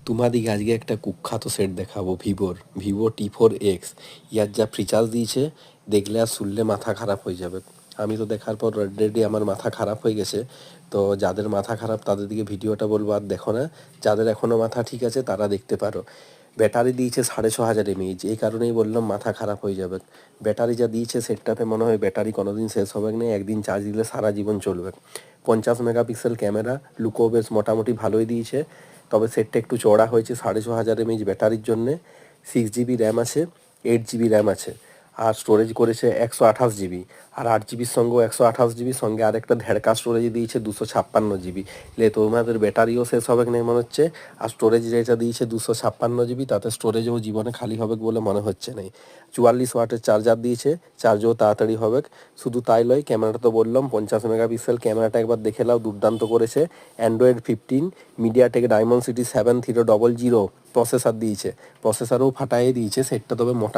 তোমাদিকে আজকে একটা কুখ্যাত সেট দেখাবো ভিভো T4X। ইয়ার যা ফিচার্স দিয়েছে দেখলে আর শুনলে মাথা খারাপ হয়ে যাবে। আমি তো দেখার পর অলরেডি আমার মাথা খারাপ হয়ে গেছে। তো যাদের মাথা খারাপ তাদের দিকে ভিডিওটা বলবো আর দেখো না, যাদের এখনও মাথা ঠিক আছে তারা দেখতে পারো। ব্যাটারি দিয়েছে 6500 mAh, এই কারণেই বললাম মাথা খারাপ হয়ে যাবে। ব্যাটারি যা দিয়েছে সেটটাতে মনে হয় ব্যাটারি কোনোদিন শেষ হবে না, একদিন চার্জ দিলে সারা জীবন চলবে। 50 মেগাপিক্সেল ক্যামেরা, লুকও বেশ মোটামুটি ভালোই দিয়েছে। তবে সেটটা একটু চওড়া হয়েছে 6500 mAh ব্যাটারির জন্যে। 6 GB র্যাম আছে, 8 GB র্যাম আছে, আর স্টোরেজ করেছে 128 GB। আর 8 GBর সঙ্গেও 128 GB সঙ্গে আরেকটা ঢেড়কা স্টোরেজ দিয়েছে 256 GB। তোমাদের ব্যাটারিও শেষ হবে না মনে হচ্ছে। আর স্টোরেজ যেটা দিয়েছে 256 GB, তাতে স্টোরেজও জীবনে খালি হবে বলে মনে হচ্ছে না। 44 ওয়াটের চার্জার দিয়েছে, চার্জও তাড়াতাড়ি হবে। শুধু তাই নয়, ক্যামেরাটা তো বললাম 50 মেগাপিক্সেল, ক্যামেরাটা একবার দেখে নাও, দুর্দান্ত করেছে। অ্যান্ড্রয়েড 15 মিডিয়াটেক ডায়মন্ডসিটি 7000 প্রসেসর দিয়েছে, প্রসেসরও ফাটাই দিয়েছে সেটটা, তবে মোটামুটি